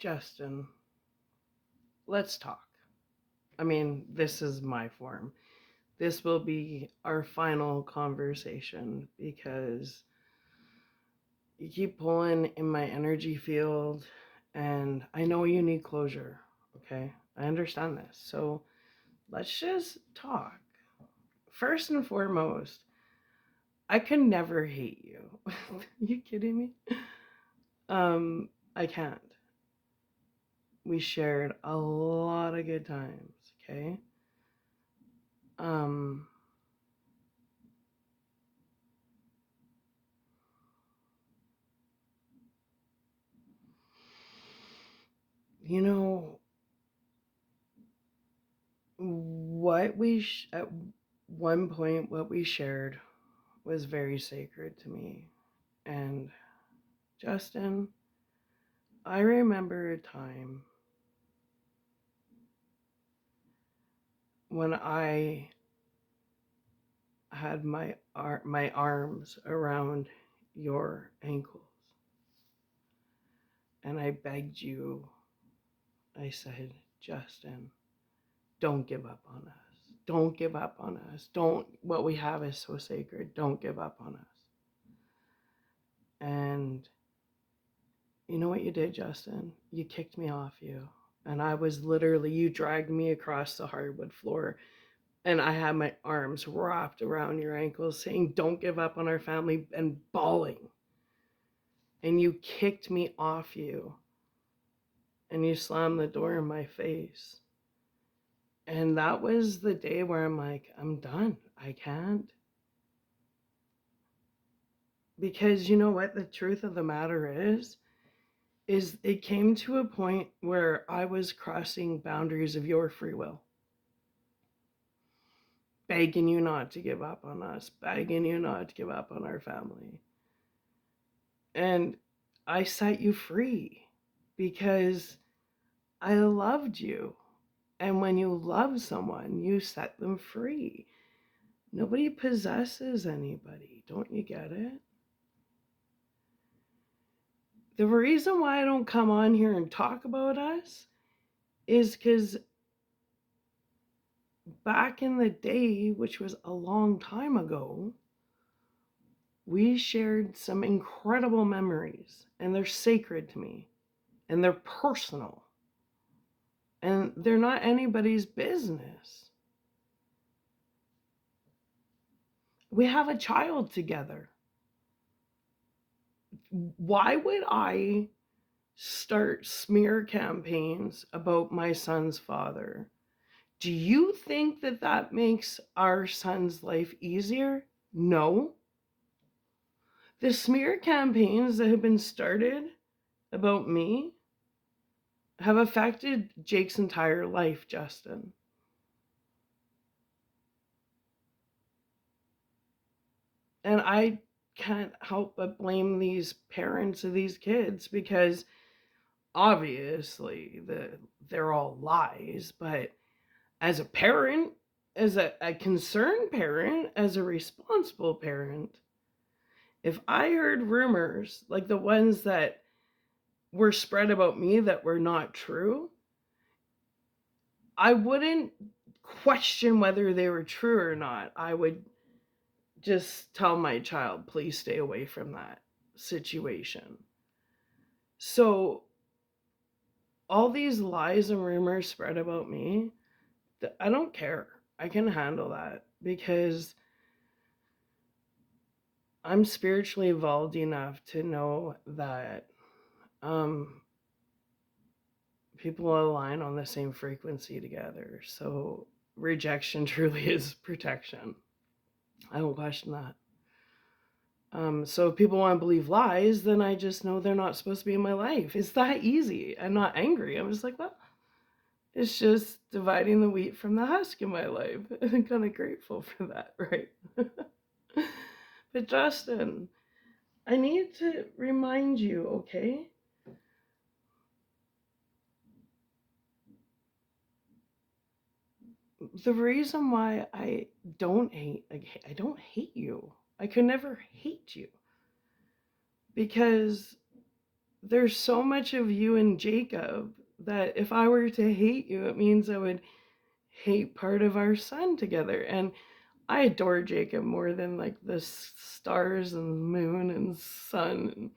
Justin, let's talk. I mean, this is my form. This will be our final conversation because you keep pulling in my energy field and I know you need closure. Okay. I understand this. So let's just talk. First and foremost, I can never hate you. You kidding me? I can't. We shared a lot of good times, okay? Um, you know, at one point, what we shared was very sacred to me. And Justin, I remember a time when I had my arms around your ankles and I begged you. I said, Justin, don't give up on us. Don't give up on us. Don't, what we have is so sacred. Don't give up on us. And you know what you did, Justin? You kicked me off you. And I was literally, you dragged me across the hardwood floor. And I had my arms wrapped around your ankles saying, don't give up on our family, and bawling. And you kicked me off you. And you slammed the door in my face. And that was the day where I'm like, I'm done. I can't. Because you know what the truth of the matter is it came to a point where I was crossing boundaries of your free will, begging you not to give up on us, begging you not to give up on our family. And I set you free because I loved you. And when you love someone, you set them free. Nobody possesses anybody. Don't you get it? The reason why I don't come on here and talk about us is because back in the day, which was a long time ago, we shared some incredible memories, and they're sacred to me, and they're personal, and they're not anybody's business. We have a child together. Why would I start smear campaigns about my son's father? Do you think that that makes our son's life easier? No. The smear campaigns that have been started about me have affected Jake's entire life, Justin. And I can't help but blame these parents of these kids because obviously they're all lies, but as a parent, as a concerned parent, as a responsible parent, if I heard rumors like the ones that were spread about me that were not true, I wouldn't question whether they were true or not. I would just tell my child, please stay away from that situation. So, all these lies and rumors spread about me, I don't care. I can handle that because I'm spiritually evolved enough to know that um, people align on the same frequency together. So, rejection truly is protection. I don't question that. So if people want to believe lies, then I just know they're not supposed to be in my life. It's that easy. I'm not angry. I'm just like, well, it's just dividing the wheat from the husk in my life. I'm kind of grateful for that, right? But Justin, I need to remind you, okay? The reason why I don't hate you. I could never hate you because there's so much of you and Jacob that if I were to hate you, it means I would hate part of our son together. And I adore Jacob more than like the stars and moon and sun. And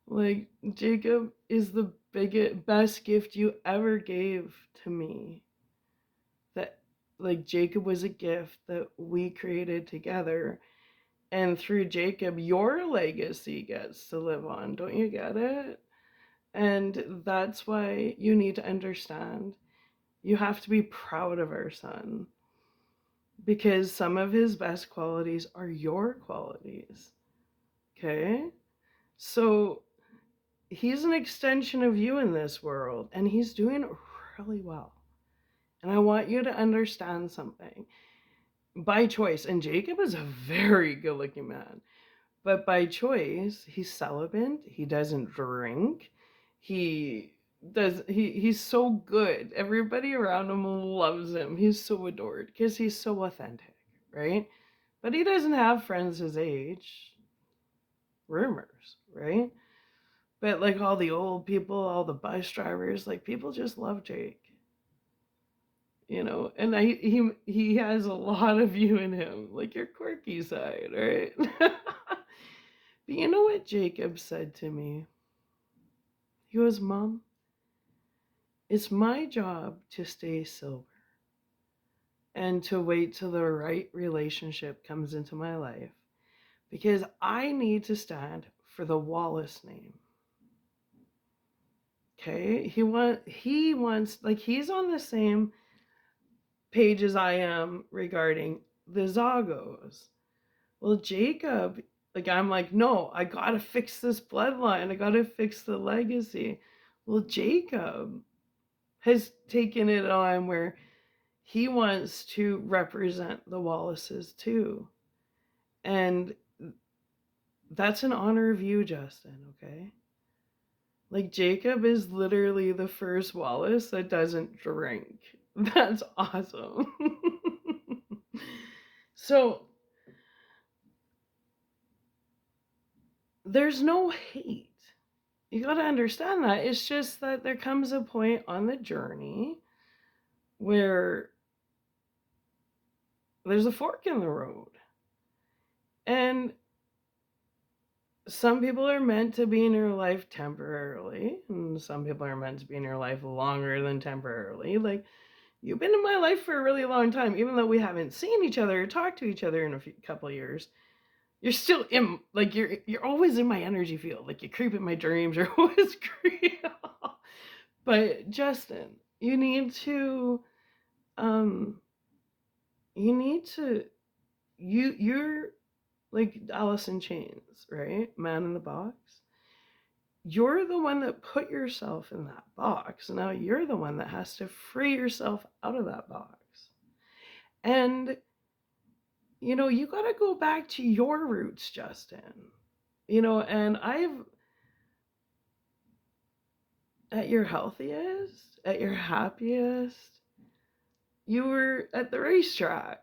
like, Jacob is the biggest, best gift you ever gave to me. That, like, Jacob was a gift that we created together. And through Jacob, your legacy gets to live on. Don't you get it? And that's why you need to understand. You have to be proud of our son because some of his best qualities are your qualities. Okay? So he's an extension of you in this world, and he's doing really well. And I want you to understand something. By choice, and Jacob is a very good looking man, but by choice, he's celibate, he doesn't drink, he he's so good. Everybody around him loves him. He's so adored because he's so authentic, right? But he doesn't have friends his age. Rumors, right? But like all the old people, all the bus drivers, like people just love Jake. You know, and he has a lot of you in him, like your quirky side, right? But you know what Jacob said to me? He goes, Mom, it's my job to stay sober and to wait till the right relationship comes into my life because I need to stand for the Wallace name. Okay? He wants, like, he's on the same page as I am regarding the Zagos. Well, Jacob, like, I'm like, no, I gotta fix this bloodline. I gotta fix the legacy. Well, Jacob has taken it on where he wants to represent the Wallaces too. And that's an honor of you, Justin, okay? Like, Jacob is literally the first Wallace that doesn't drink. That's awesome. So, there's no hate. You got to understand that. It's just that there comes a point on the journey where there's a fork in the road. And some people are meant to be in your life temporarily, and some people are meant to be in your life longer than temporarily. Like, you've been in my life for a really long time, even though we haven't seen each other or talked to each other in a couple of years. You're still in, like, you're always in my energy field. Like, you creep in my dreams. You're always creep. But Justin, you need to, um, you need to, you're like Alice in Chains, right? Man in the box. You're the one that put yourself in that box. Now you're the one that has to free yourself out of that box. And, you know, you got to go back to your roots, Justin. You know, and at your healthiest, at your happiest, you were at the racetrack.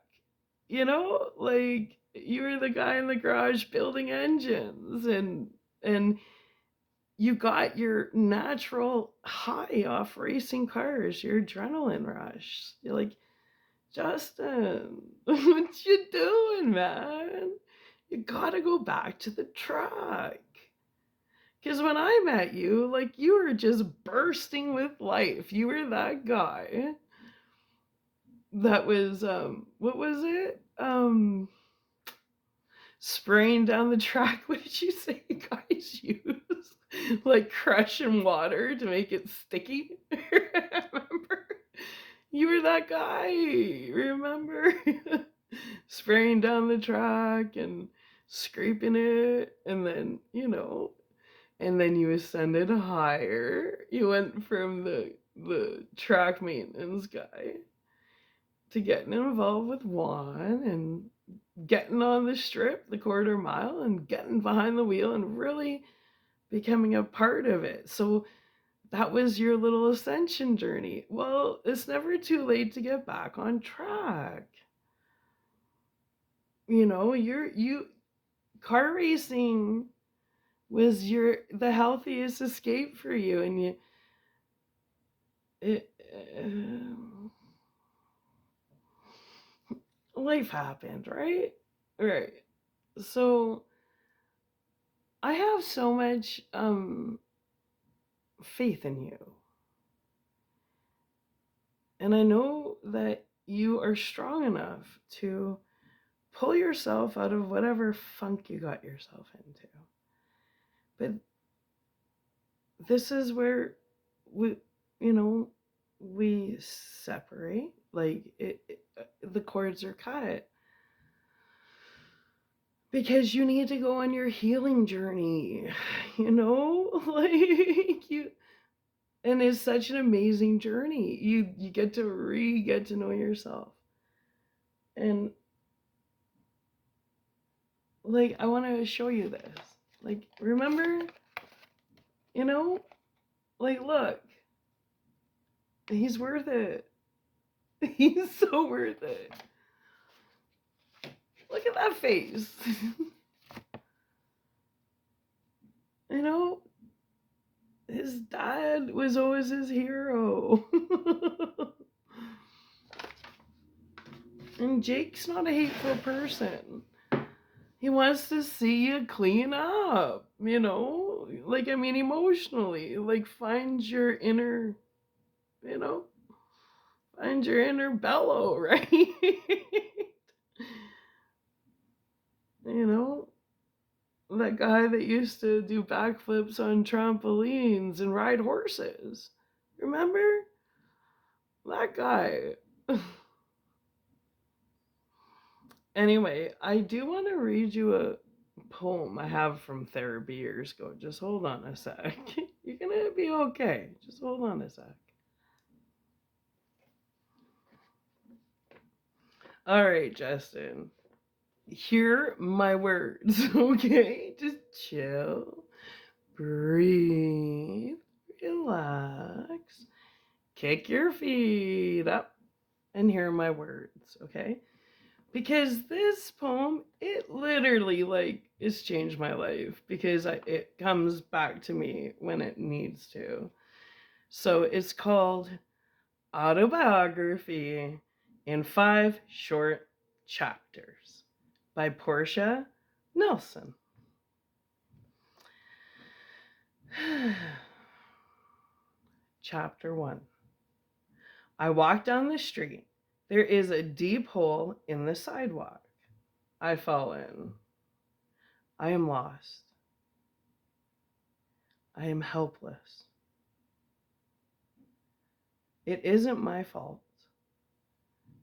You know, like, you were the guy in the garage building engines, and you got your natural high off racing cars, your adrenaline rush. You're like, Justin, what you doing, man? You gotta go back to the track. Because when I met you, like, you were just bursting with life. You were that guy that was, what was it? Spraying down the track. What did you say guys use? Like crushing water to make it sticky? Remember? You were that guy. Remember? Spraying down the track and scraping it, and then, you know, and then you ascended higher. You went from the track maintenance guy to getting involved with Juan and getting on the strip, the quarter mile, and getting behind the wheel and really becoming a part of it. So that was your little ascension journey. Well, it's never too late to get back on track. You know, you car racing was the healthiest escape for you, and it, life happened, right? Right. So I have so much faith in you. And I know that you are strong enough to pull yourself out of whatever funk you got yourself into. But this is where we, we separate. Like the cords are cut because you need to go on your healing journey. Like you. And it's such an amazing journey. You get to get to know yourself. And like I want to show you this. Like remember, you know, like look. He's worth it. He's so worth it. Look at that face. His dad was always his hero. And Jake's not a hateful person. He wants to see you clean up, like, emotionally, like find your inner, find your inner bellow, right? That guy that used to do backflips on trampolines and ride horses. Remember? That guy. Anyway, I do want to read you a poem I have from therapy years ago. Just hold on a sec. You're going to be okay. Just hold on a sec. All right, Justin. Hear my words, okay? Just chill, breathe, relax, kick your feet up, and hear my words, okay? Because this poem, it literally, like, it's changed my life because it comes back to me when it needs to. So it's called Autobiography in 5 Short Chapters by Portia Nelson. Chapter 1. I walk down the street. There is a deep hole in the sidewalk. I fall in. I am lost. I am helpless. It isn't my fault.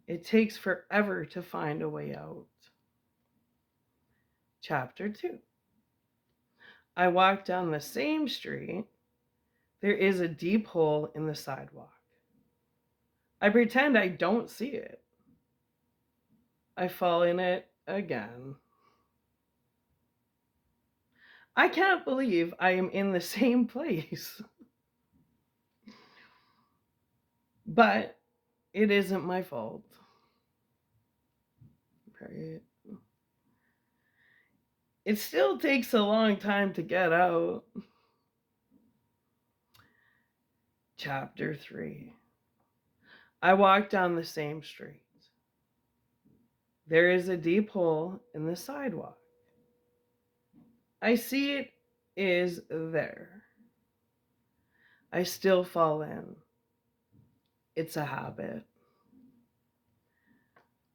It takes forever to find a way out. Chapter 2. I walk down the same street. There is a deep hole in the sidewalk. I pretend I don't see it. I fall in it again. I can't believe I am in the same place. But it isn't my fault. Right? It still takes a long time to get out. Chapter 3. I walk down the same street. There is a deep hole in the sidewalk. I see it is there. I still fall in. It's a habit.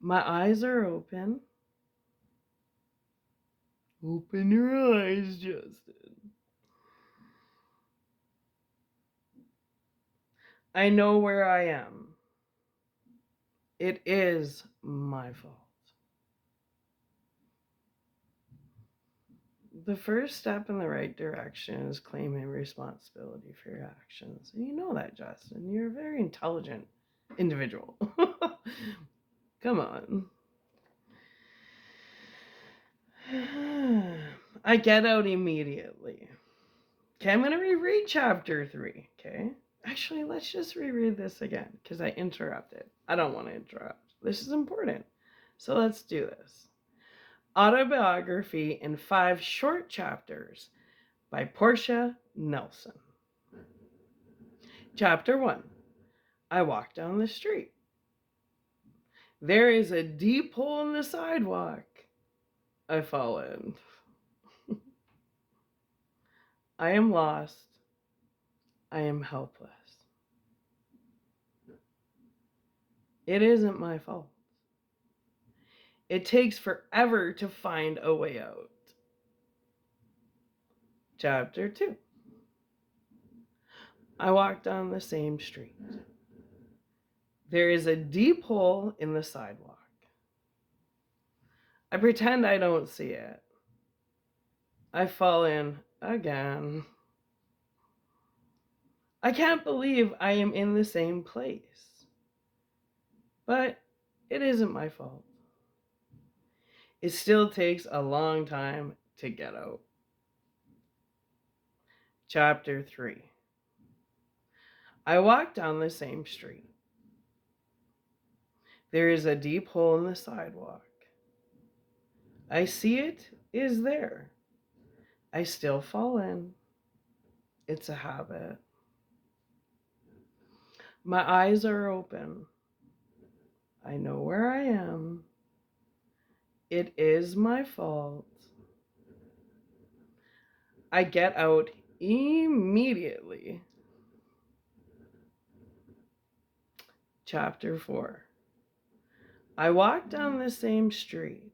My eyes are open. Open your eyes, Justin. I know where I am. It is my fault. The first step in the right direction is claiming responsibility for your actions. And you know that, Justin. You're a very intelligent individual. Come on. I get out immediately. Okay, I'm going to reread chapter 3, okay? Actually, let's just reread this again because I interrupted. I don't want to interrupt. This is important. So let's do this. Autobiography in 5 short chapters by Portia Nelson. Chapter 1. I walk down the street. There is a deep hole in the sidewalk. I fall in. I am lost. I am helpless. It isn't my fault. It takes forever to find a way out. Chapter 2. I walk down the same street. There is a deep hole in the sidewalk. I pretend I don't see it. I fall in again. I can't believe I am in the same place. But it isn't my fault. It still takes a long time to get out. Chapter 3. I walk down the same street. There is a deep hole in the sidewalk. I see it is there. I still fall in. It's a habit. My eyes are open. I know where I am. It is my fault. I get out immediately. Chapter 4. I walk down the same street.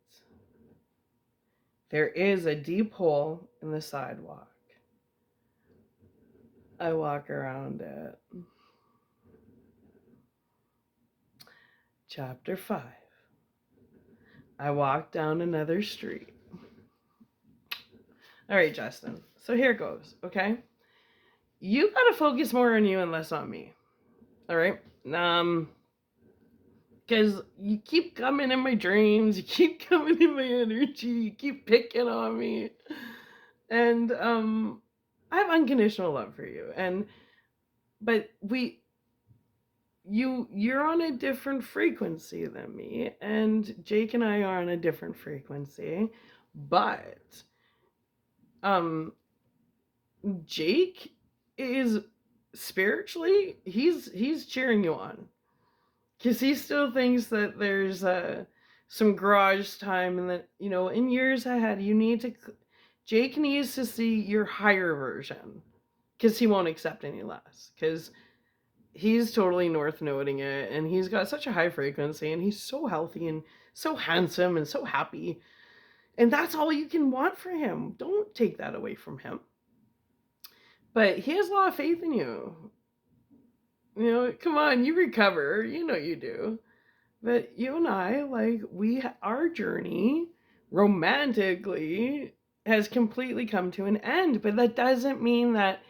There is a deep hole in the sidewalk. I walk around it. Chapter 5. I walk down another street. All right, Justin. So here goes, okay? You gotta focus more on you and less on me. All right? Because you keep coming in my dreams, you keep coming in my energy, you keep picking on me. And I have unconditional love for you. But you're on a different frequency than me, and Jake and I are on a different frequency. But Jake is spiritually, he's cheering you on, because he still thinks that there's some garage time, and that, you know, in years ahead, Jake needs to see your higher version, because he won't accept any less, because he's totally north noding it, and he's got such a high frequency, and he's so healthy and so handsome and so happy, and that's all you can want for him. Don't take that away from him. But he has a lot of faith in you. You know, come on, you recover. You know you do. But you and I, like, our journey romantically has completely come to an end. But that doesn't mean that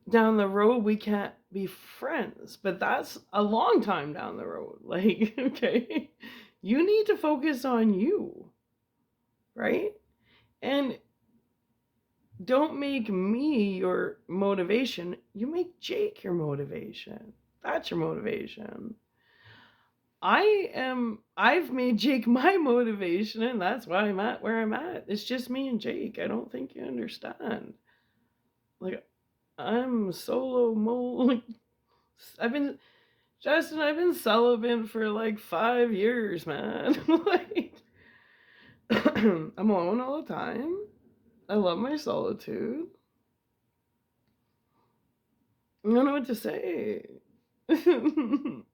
down the road we can't be friends. But that's a long time down the road. Like, okay, you need to focus on you, right? And don't make me your motivation. You make Jake your motivation. That's your motivation. I've made Jake my motivation, and that's why I'm at where I'm at. It's just me and Jake. I don't think you understand. Like, I'm solo mo. I've been celibate for like 5 years, man. Like, I'm alone all the time. I love my solitude. I don't know what to say. If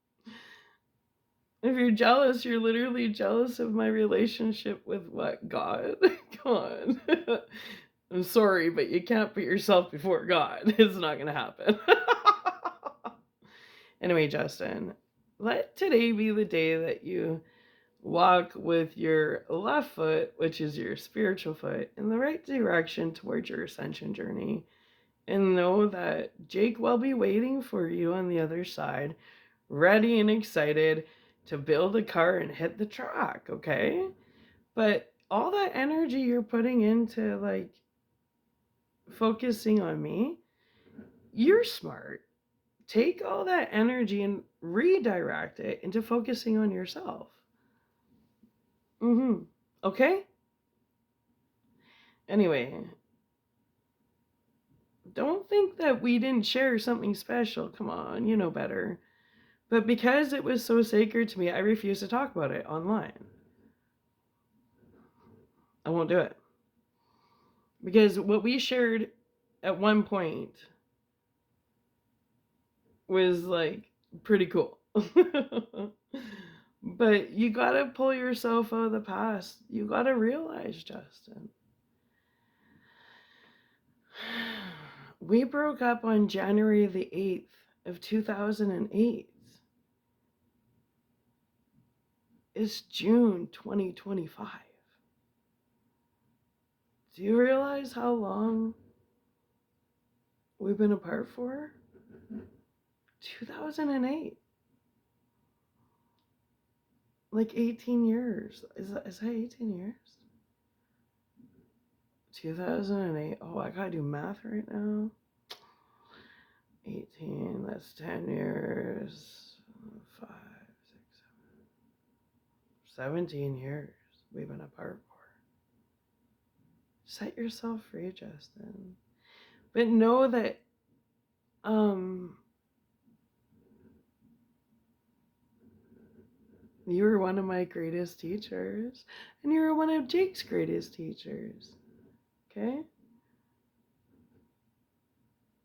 you're jealous, you're literally jealous of my relationship with what? God? Come on. I'm sorry, but you can't put yourself before God. It's not going to happen. Anyway, Justin, let today be the day that you walk with your left foot, which is your spiritual foot, in the right direction towards your ascension journey. And know that Jake will be waiting for you on the other side, ready and excited to build a car and hit the track, okay? But all that energy you're putting into, like, focusing on me, you're smart. Take all that energy and redirect it into focusing on yourself. Okay? Anyway, don't think that we didn't share something special. Come on, you know better. But because it was so sacred to me, I refuse to talk about it online. I won't do it. Because what we shared at one point was like pretty cool. But you gotta pull yourself out of the past. You gotta realize, Justin. We broke up on January the 8th of 2008. It's June 2025. Do you realize how long we've been apart for? 2008. Like 18 years. Is that 18 years? 2008. Oh, I gotta do math right now. 18, that's 10 years. 5, 6, 7. 17 years we've been apart for. Set yourself free, Justin. But know that you were one of my greatest teachers, and you were one of Jake's greatest teachers. Okay?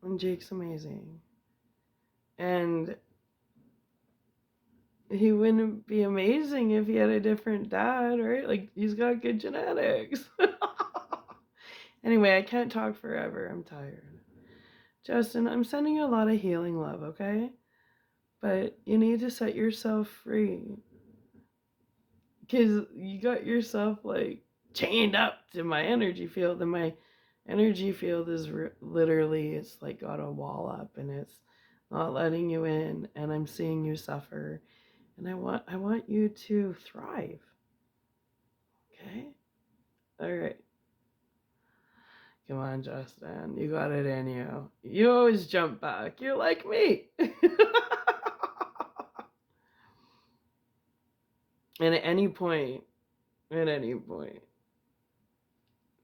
And Jake's amazing. And he wouldn't be amazing if he had a different dad, right? Like, he's got good genetics. Anyway, I can't talk forever. I'm tired. Justin, I'm sending you a lot of healing love, okay? But you need to set yourself free. Because you got yourself, like, chained up to my energy field. And my energy field is literally, it's like got a wall up. And it's not letting you in. And I'm seeing you suffer. And I want you to thrive. Okay? All right. Come on, Justin. You got it in you. You always jump back. You're like me. And at any point,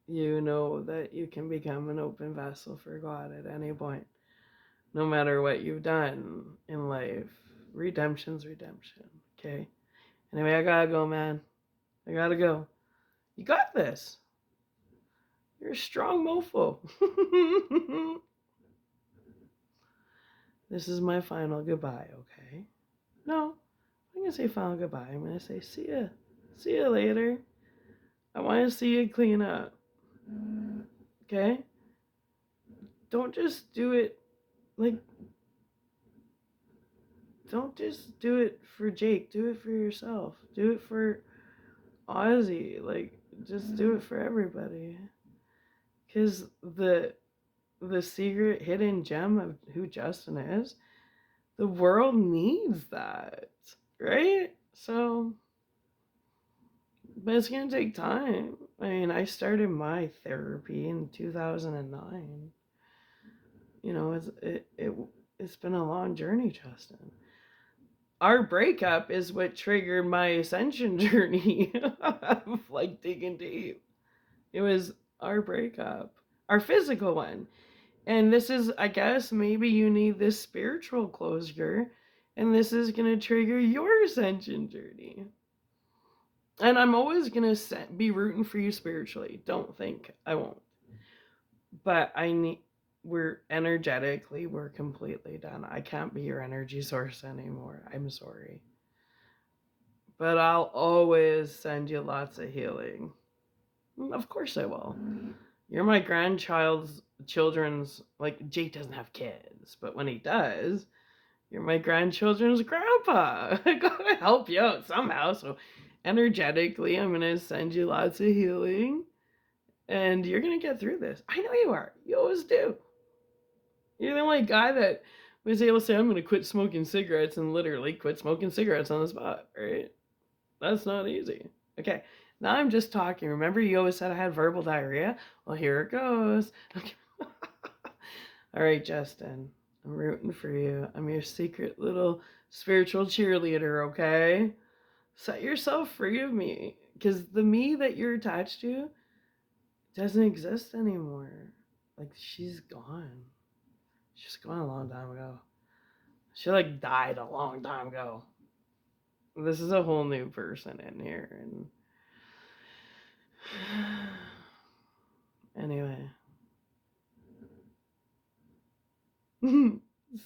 you know that you can become an open vessel for God at any point. No matter what you've done in life. Redemption's redemption. Okay? Anyway, I gotta go, man. I gotta go. You got this. You're a strong mofo. This is my final goodbye, okay? No, I'm gonna say final goodbye. I'm gonna say see ya. See you later. I wanna see you clean up. Okay? Don't just do it like don't just do it for Jake. Do it for yourself. Do it for Ozzy. Like, just do it for everybody. Because the secret hidden gem of who Justin is, the world needs that, right? So, but it's gonna take time. I mean, I started my therapy in 2009. You know, it's been a long journey, Justin. Our breakup is what triggered my ascension journey of like digging deep. It was our breakup, our physical one. And this is, I guess, maybe you need this spiritual closure, and this is going to trigger your ascension journey. And I'm always going to be rooting for you spiritually. Don't think I won't. But we're completely done. I can't be your energy source anymore. I'm sorry. But I'll always send you lots of healing. Of course I will. You're my children's, like, Jake doesn't have kids, but when he does, you're my grandchildren's grandpa. I gotta help you out somehow. So energetically, I'm gonna send you lots of healing, and you're gonna get through this. I know you are. You always do. You're the only guy that was able to say, I'm gonna quit smoking cigarettes, and literally quit smoking cigarettes on the spot, right? That's not easy. Okay. Now I'm just talking. Remember you always said I had verbal diarrhea? Well, here it goes. Okay. All right, Justin. I'm rooting for you. I'm your secret little spiritual cheerleader, okay? Set yourself free of me. Because the me that you're attached to doesn't exist anymore. Like, she's gone. She's gone a long time ago. She like died a long time ago. This is a whole new person in here, and anyway.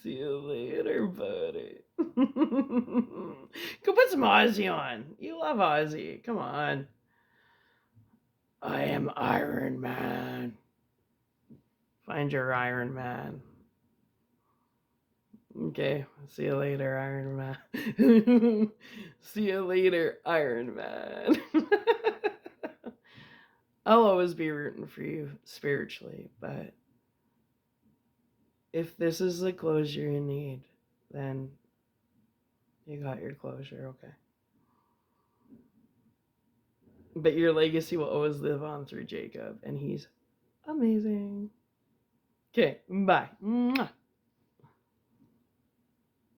See you later, buddy. Go put some Ozzy on. You love Ozzy. Come on. I am Iron Man. Find your Iron Man. Okay, see you later, Iron Man. See you later, Iron Man. I'll always be rooting for you spiritually, but if this is the closure you need, then you got your closure, okay? But your legacy will always live on through Jacob, and he's amazing. Okay, bye. Mwah.